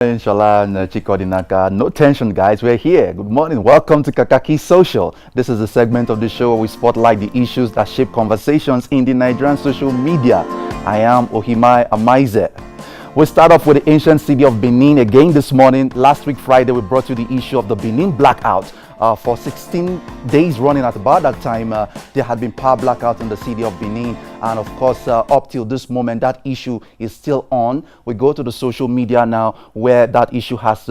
Inshallah and Chikodinaka. No tension, guys. We're here. Good morning. Welcome to Kakaaki Social. This is a segment of the show where we spotlight the issues that shape conversations in the Nigerian social media. I am Ohimai Amaize. We start off with the ancient city of Benin again this morning. Last week, Friday, we brought you the issue of the Benin blackout. For 16 days running at about that time, there had been power blackout in the city of Benin. And of course, up till this moment, that issue is still on. We go to the social media now where that issue has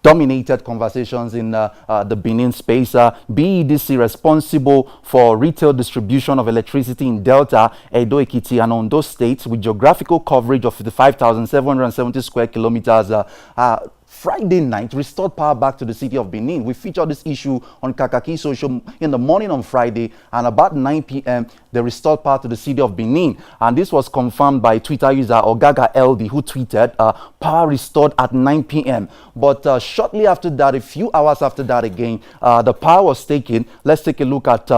dominated conversations in the Benin space. BEDC responsible for retail distribution of electricity in Delta, Edo Ekiti, and Ondo states with geographical coverage of 55,770 square kilometers. Friday night restored power back to the city of Benin. We featured this issue on Kakaaki Social in the morning on Friday, and about 9 p.m. they restored power to the city of Benin. And this was confirmed by Twitter user Ogaga LD, who tweeted, power restored at 9 p.m. But shortly after that, a few hours after that again, the power was taken. Let's take a look at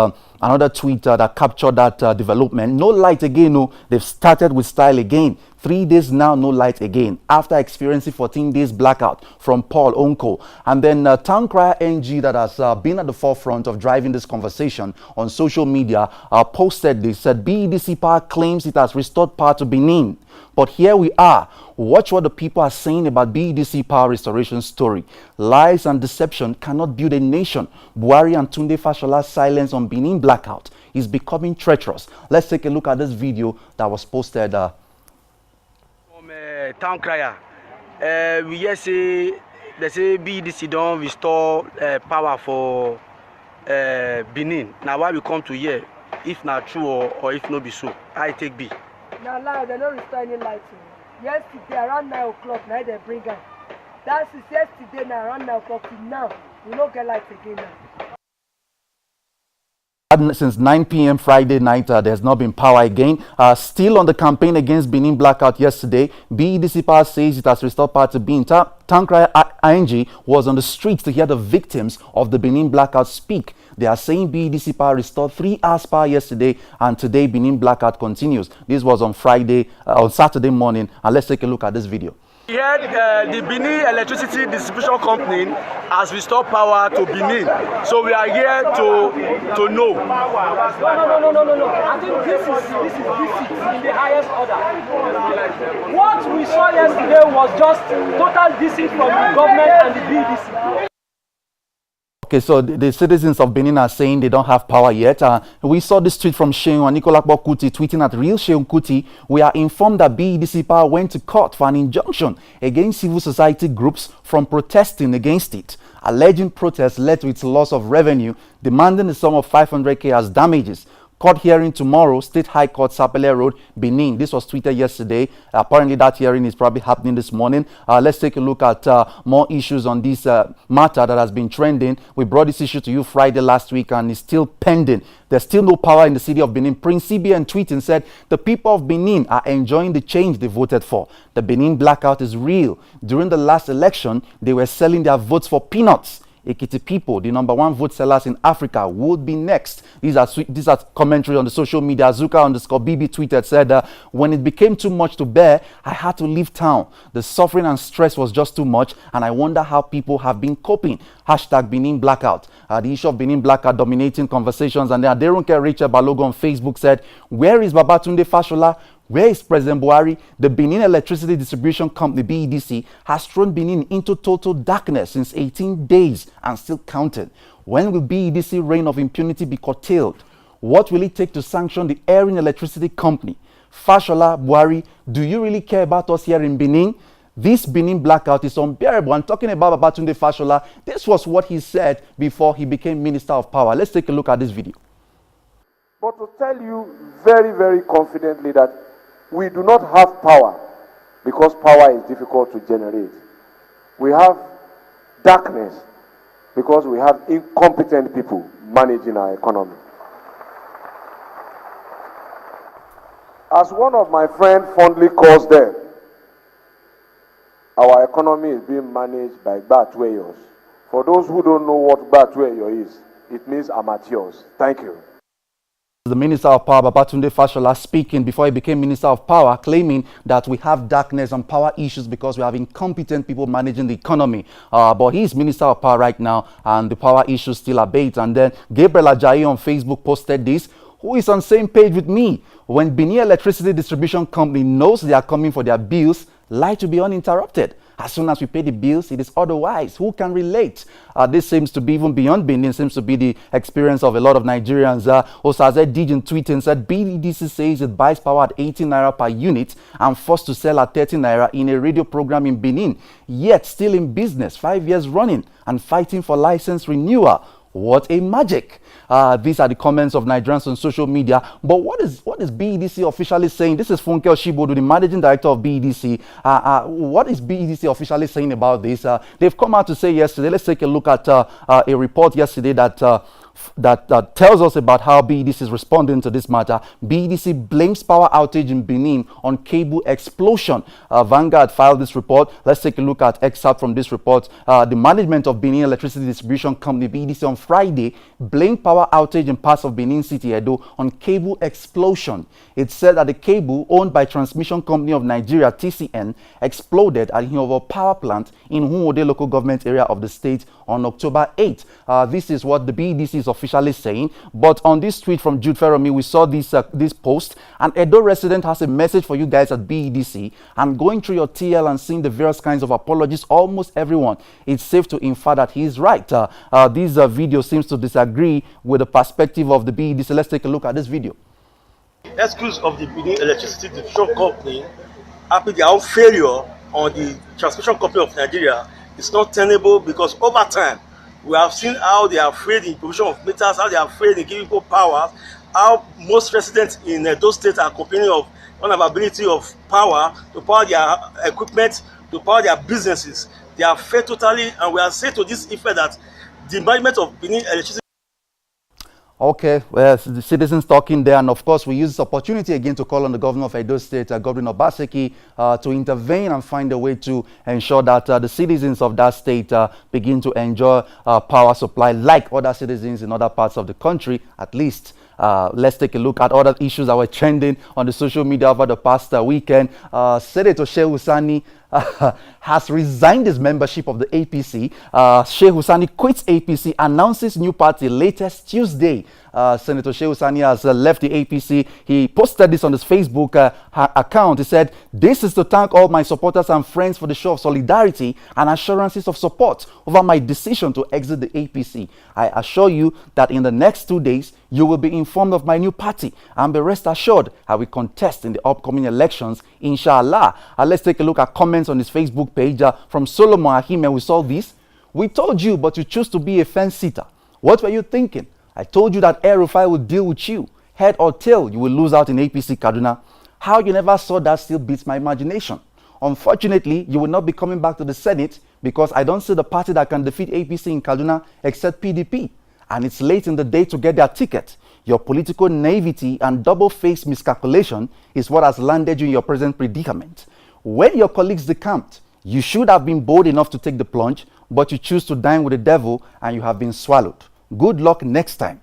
another tweet that captured that development. No light again. No, they've started with style again. 3 days now, no light again, after experiencing 14 days blackout from Paul Onko. And then Town Crier NG, that has been at the forefront of driving this conversation on social media, posted this, said BEDC Power claims it has restored power to Benin. But here we are. Watch what the people are saying about BEDC Power restoration story. Lies and deception cannot build a nation. Buhari and Tunde Fashola's silence on Benin blackout is becoming treacherous. Let's take a look at this video that was posted Town Crier. We just say they say BEDC don't restore power for Benin. Now why we come to here, if not true or if not be so, I take B. Now lie, they don't restore any light. Yesterday around 9 o'clock, now they bring us. That is yesterday now around 9 o'clock till now. We don't get light again now. Since 9 p.m. Friday night, there's not been power again. Still on the campaign against Benin blackout yesterday, BEDC Power says it has restored power to Benin. Town Crier ING was on the streets to hear the victims of the Benin blackout speak. They are saying BEDC Power restored 3 hours power yesterday, and today Benin blackout continues. This was on Saturday morning, and let's take a look at this video. We heard the Benin Electricity Distribution Company has restored power to Benin. So we are here to know. No. I think this is in the highest order. What we saw yesterday was just total deceit from the government and the BEDC. Okay, so the citizens of Benin are saying they don't have power yet. We saw this tweet from Sheun Nikolakbo Kuti tweeting at Real Sheun Kuti. We are informed that BEDC Power went to court for an injunction against civil society groups from protesting against it. Alleging protests led to its loss of revenue, demanding the sum of 500k as damages. Court hearing tomorrow, State High Court, Sapele Road, Benin. This was tweeted yesterday. Apparently, that hearing is probably happening this morning. Let's take a look at more issues on this matter that has been trending. We brought this issue to you Friday last week, and it's still pending. There's still no power in the city of Benin. Prince CBN tweeting said, the people of Benin are enjoying the change they voted for. The Benin blackout is real. During the last election, they were selling their votes for peanuts. Ekiti people, the #1 vote sellers in Africa, would be next. These are commentary on the social media. Azuka_BB tweeted, said, when it became too much to bear, I had to leave town. The suffering and stress was just too much, and I wonder how people have been coping. #Benin blackout. The issue of Benin blackout dominating conversations. And then Aderunke Rachel Balogo on Facebook said, where is Babatunde Fashola? Where is President Buhari? The Benin Electricity Distribution Company, BEDC, has thrown Benin into total darkness since 18 days and still counting. When will BEDC reign of impunity be curtailed? What will it take to sanction the erring electricity company? Fashola, Buhari, do you really care about us here in Benin? This Benin blackout is unbearable. I'm talking about Babatunde Fashola. This was what he said before he became Minister of Power. Let's take a look at this video. But to tell you very, very confidently that we do not have power because power is difficult to generate. We have darkness because we have incompetent people managing our economy. As one of my friends fondly calls them, our economy is being managed by Batweyos. For those who don't know what Batweyo is, it means amateurs. Thank you. The Minister of Power, Babatunde Fashola, speaking before he became Minister of Power, claiming that we have darkness and power issues because we have incompetent people managing the economy. But he's Minister of Power right now, and the power issues still abate. And then Gabriel Ajayi on Facebook posted this, who is on same page with me. When Benin Electricity Distribution Company knows they are coming for their bills, lie to be uninterrupted. As soon as we pay the bills, it is otherwise. Who can relate? This seems to be even beyond Benin, seems to be the experience of a lot of Nigerians. Osaze Dijin tweeting said, BDC says it buys power at 18 naira per unit and forced to sell at 30 naira in a radio program in Benin, yet still in business, 5 years running and fighting for license renewal. What a magic. These are the comments of Nigerians on social media. But what is BEDC officially saying? This is Funke Oshibodu, the managing director of BEDC. What is BEDC officially saying about this? They've come out to say yesterday. Let's take a look at a report yesterday that tells us about how BEDC is responding to this matter. BEDC blames power outage in Benin on cable explosion. Vanguard filed this report. Let's take a look at excerpt from this report. The management of Benin Electricity Distribution Company, BEDC, on Friday blamed power outage in parts of Benin City, Edo, on cable explosion. It said that the cable owned by Transmission Company of Nigeria, TCN, exploded at Hinovo Power Plant in Hunwode local government area of the state on October 8th. This is what the BEDC is officially saying. But on this tweet from Jude Feromi, we saw this post. An Edo resident has a message for you guys at BEDC. And going through your TL and seeing the various kinds of apologies, almost everyone, it's safe to infer that he is right. This video seems to disagree with the perspective of the BEDC. Let's take a look at this video. Excuse of the Benin Electricity Distribution Company after their own failure on the Transmission Company of Nigeria is not tenable, because over time we have seen how they are afraid in provision of meters, how they are afraid in giving people power, how most residents in those states are complaining of unavailability of power to power their equipment, to power their businesses. They are afraid totally, and we are saying to this effect that the management of Benin Electricity. Okay, well, the citizens talking there, and of course we use this opportunity again to call on the governor of Edo State, Governor Obaseki, to intervene and find a way to ensure that the citizens of that state begin to enjoy power supply like other citizens in other parts of the country, at least. Let's take a look at other issues that were trending on the social media over the past weekend. Senator Shehu Sani has resigned his membership of the APC. Shehu Sani quits APC, announces new party latest Tuesday. Senator Shehu Sani has left the APC. He posted this on his Facebook account. He said, "This is to thank all my supporters and friends for the show of solidarity and assurances of support over my decision to exit the APC. I assure you that in the next 2 days, you will be informed of my new party, and be rest assured I will contest in the upcoming elections, inshallah." Let's take a look at comments on his Facebook page from Solomon Ahime. We saw this. "We told you, but you choose to be a fence sitter. What were you thinking? I told you that El-Rufai would deal with you. Head or tail, you will lose out in APC Kaduna. How you never saw that still beats my imagination. Unfortunately, you will not be coming back to the Senate because I don't see the party that can defeat APC in Kaduna except PDP. And it's late in the day to get their ticket. Your political naivety and double-faced miscalculation is what has landed you in your present predicament. When your colleagues decamped, you should have been bold enough to take the plunge, but you choose to dine with the devil and you have been swallowed. Good luck next time."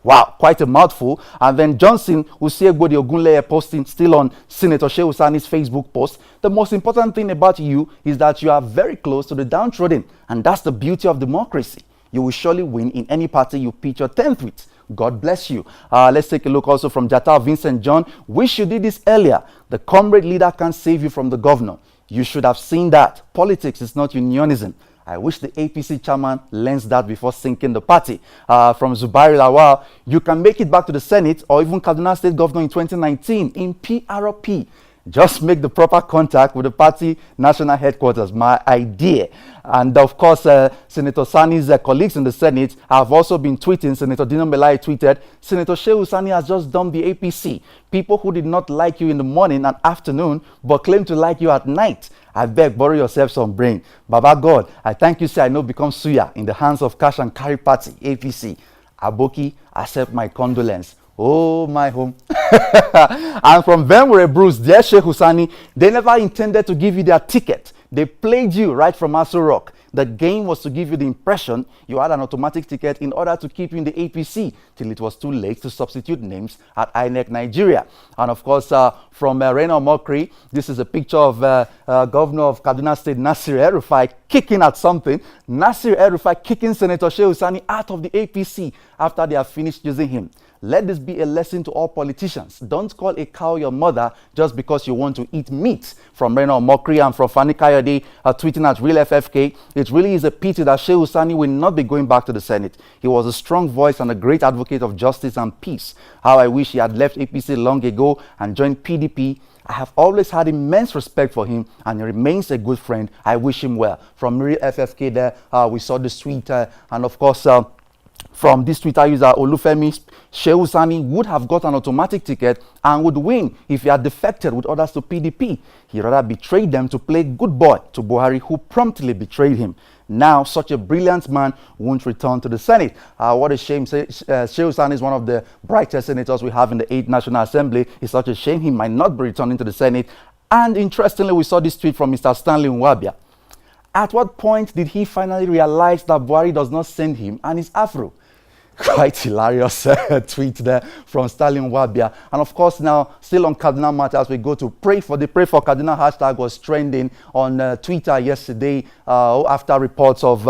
Wow, quite a mouthful. And then Johnson Usiegbodi Ogunleye posting still on Senator Shehu Sani's Facebook post. "The most important thing about you is that you are very close to the downtrodden, and that's the beauty of democracy. You will surely win in any party you pitch your 10th with. God bless you." Let's take a look also from Jata Vincent John. "Wish you did this earlier. The comrade leader can't save you from the governor. You should have seen that. Politics is not unionism. I wish the APC chairman learns that before sinking the party." From Zubair Lawal, "You can make it back to the Senate or even Kaduna State Governor in 2019 in PRP. Just make the proper contact with the party national headquarters. My idea." And of course, Senator Sani's colleagues in the Senate have also been tweeting. Senator Dino Melai tweeted, "Senator Shehu Sani has just dumped the APC. People who did not like you in the morning and afternoon, but claim to like you at night. I beg, borrow yourself some brain. Baba God, I thank you, say I know become suya in the hands of cash and carry party, APC. Aboki, accept my condolence. Oh, my home." And from Venwere Bruce, dear Sheikh Husani, they never intended to give you their ticket. They played you right from Aso Rock. The game was to give you the impression you had an automatic ticket in order to keep you in the APC till it was too late to substitute names at INEC Nigeria. And of course, from Rena Mokri, this is a picture of Governor of Kaduna State, Nasir El-Rufai, kicking at something. Nasir El-Rufai kicking Senator Shehu Sani out of the APC after they have finished using him. Let this be a lesson to all politicians. Don't call a cow your mother just because you want to eat meat. From Rena Mokri and from Fani Kayode tweeting at RealFFK, it really is a pity that Shehu Sani will not be going back to the Senate. He was a strong voice and a great advocate of justice and peace. How I wish he had left APC long ago and joined PDP. I have always had immense respect for him and he remains a good friend. I wish him well. From RealFFK there, we saw the tweet and of course, from this Twitter user, Olufemi, Shehu Sani would have got an automatic ticket and would win if he had defected with others to PDP. He rather betrayed them to play good boy to Buhari, who promptly betrayed him. Now, such a brilliant man won't return to the Senate. What a shame. Shehu Sani is one of the brightest senators we have in the 8th National Assembly. It's such a shame he might not be returning to the Senate. And interestingly, we saw this tweet from Mr. Stanley Nwabia. At what point did he finally realize that Buhari does not send him and his afro? Quite hilarious tweet there from Stalin Wabia. And of course, now still on Kaduna matters, we go to Pray for Kaduna hashtag was trending on Twitter yesterday after reports of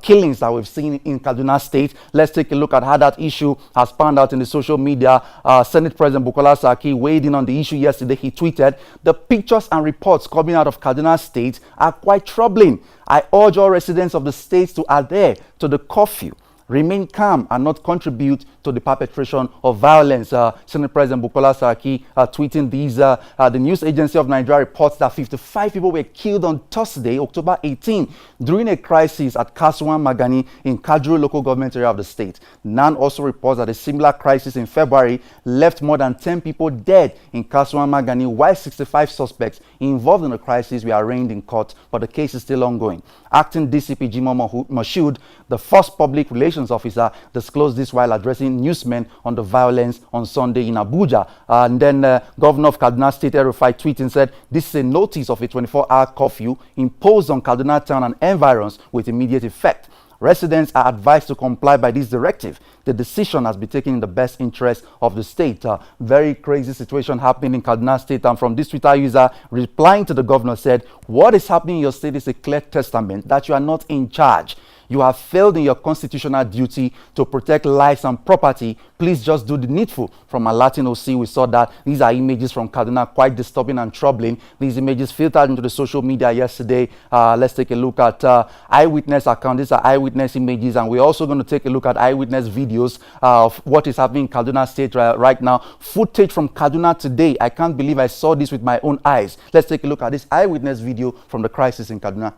killings that we've seen in Kaduna State. Let's take a look at how that issue has panned out in the social media. Senate President Bukola Saraki weighed in on the issue yesterday. He tweeted, "The pictures and reports coming out of Kaduna State are quite troubling. I urge all residents of the state to adhere to the curfew, remain calm and not contribute to the perpetration of violence." Senate President Bukola Saraki tweeting these. The news agency of Nigeria reports that 55 people were killed on Thursday, October 18, during a crisis at Kasuwan Magani in Kajuru local government area of the state. NAN also reports that a similar crisis in February left more than 10 people dead in Kasuwan Magani, while 65 suspects involved in the crisis were arraigned in court, but the case is still ongoing. Acting DCP Jimo Moshood, the first public relations officer, disclosed this while addressing newsmen on the violence on Sunday in Abuja. And then Governor of Kaduna State, El-Rufai, tweeting said, "This is a notice of a 24-hour curfew imposed on Kaduna town and environs with immediate effect. Residents are advised to comply by this directive. The decision has been taken in the best interest of the state." Very crazy situation happening in Kaduna State. And from this Twitter user replying to the governor said, "What is happening in your state is a clear testament that you are not in charge. You have failed in your constitutional duty to protect lives and property. Please just do the needful." From Latin OC, we saw that these are images from Kaduna, quite disturbing and troubling. These images filtered into the social media yesterday. Let's take a look at eyewitness account. These are eyewitness images, and we're also going to take a look at eyewitness videos of what is happening in Kaduna State right now. Footage from Kaduna today. I can't believe I saw this with my own eyes. Let's take a look at this eyewitness video from the crisis in Kaduna.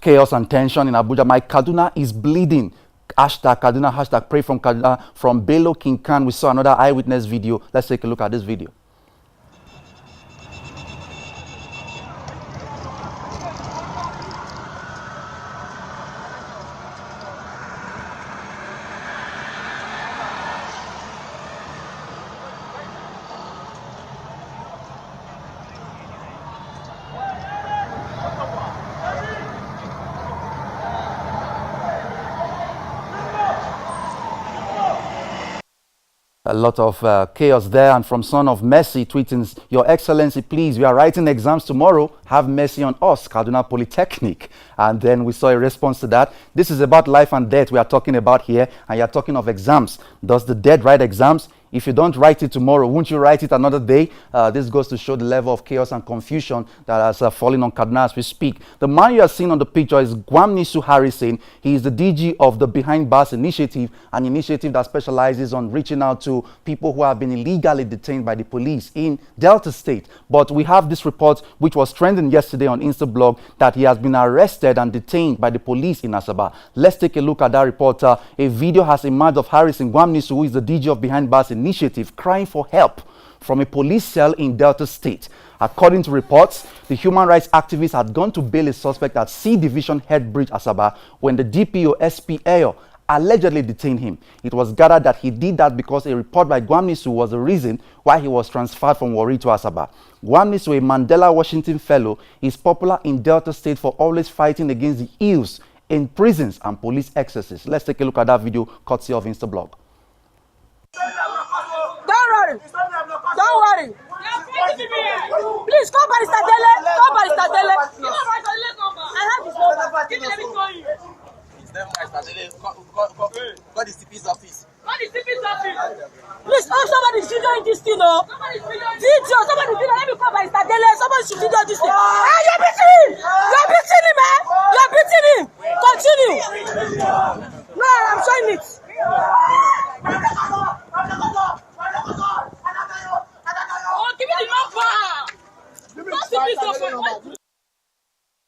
Chaos and tension in Abuja. My Kaduna is bleeding. Hashtag Kaduna, hashtag Pray from Kaduna. From Bello King Khan, we saw another eyewitness video. Let's take a look at this video. A lot of chaos there. And from Son of Mercy tweeting, "Your Excellency, please, we are writing exams tomorrow. Have mercy on us, Kaduna Polytechnic." And then we saw a response to that. "This is about life and death we are talking about here, and you're talking of exams. Does the dead write exams? If you don't write it tomorrow, won't you write it another day?" This goes to show the level of chaos and confusion that has fallen on Kaduna as we speak. The man you are seeing on the picture is Gwamnisu Harrison. He is the DG of the Behind Bars Initiative, an initiative that specializes on reaching out to people who have been illegally detained by the police in Delta State. But we have this report which was trending trending yesterday on Instablog that he has been arrested and detained by the police in Asaba. Let's take a look at that report. A video has emerged of Harrison Gwamnisu, who is the DG of Behind Bars Initiative, crying for help from a police cell in Delta State. According to reports, the human rights activist had gone to bail a suspect at C Division Head Bridge, Asaba, when the DPO SP Ayo allegedly detained him. It was gathered that he did that because a report by Gwamnisu was the reason why he was transferred from Warri to Asaba. Gwamnisu, a Mandela Washington Fellow, is popular in Delta State for always fighting against the ills in prisons and police excesses. Let's take a look at that video, courtesy of Instablog. Don't worry. Don't worry. Please call Barrister Dele. Call Barrister Dele. I have his number. Give me, let me call you. Call the CP's office. Call the CP's office. Please, oh, somebody's videoing this thing, oh. Somebody's videoing. Let me call Barrister Dele. Somebody should video this thing. Hey, you're beating him. You're beating him, man. You're beating him. Continue. No, I'm showing it.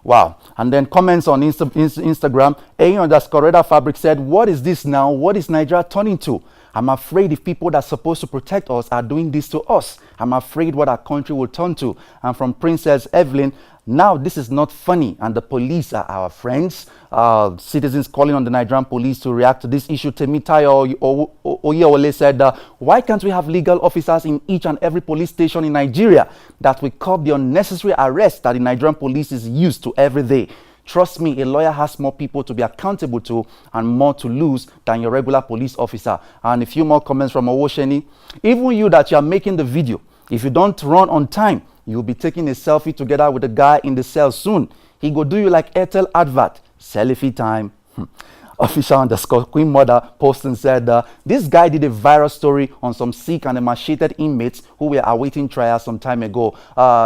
Wow. And then comments on Instagram. A_Radar Fabric said, what is this now? What is Nigeria turning to? I'm afraid if people that are supposed to protect us are doing this to us. I'm afraid what our country will turn to. And from Princess Evelyn, now this is not funny and the police are our friends. Citizens calling on the Nigerian police to react to this issue. Temitayo Oyewole said, why can't we have legal officers in each and every police station in Nigeria that will curb the unnecessary arrests that the Nigerian police is used to every day? Trust me, a lawyer has more people to be accountable to and more to lose than your regular police officer. And a few more comments from Owosheni. Even you that you are making the video, if you don't run on time, you'll be taking a selfie together with the guy in the cell soon. He go do you like Airtel advert. Selfie time. Official_Queen Mother posting said, this guy did a viral story on some sick and emaciated inmates who were awaiting trial some time ago.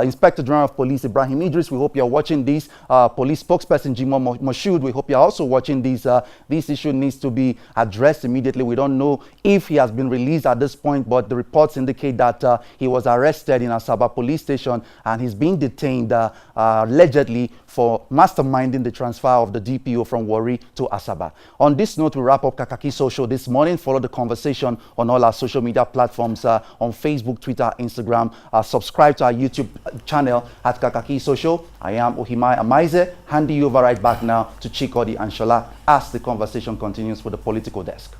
Inspector General of Police Ibrahim Idris, we hope you're watching this. Police spokesperson Jimo Moshood, we hope you're also watching this. This issue needs to be addressed immediately. We don't know if he has been released at this point, but the reports indicate that he was arrested in Asaba police station and he's being detained allegedly for masterminding the transfer of the DPO from Warri to Asaba. On this note, we wrap up Kakaaki Social this morning. Follow the conversation on all our social media platforms on Facebook, Twitter, Instagram. Subscribe to our YouTube channel at Kakaaki Social. I am Ohimai Amaize, handing you over right back now to Chikodi and Shola as the conversation continues with the political desk.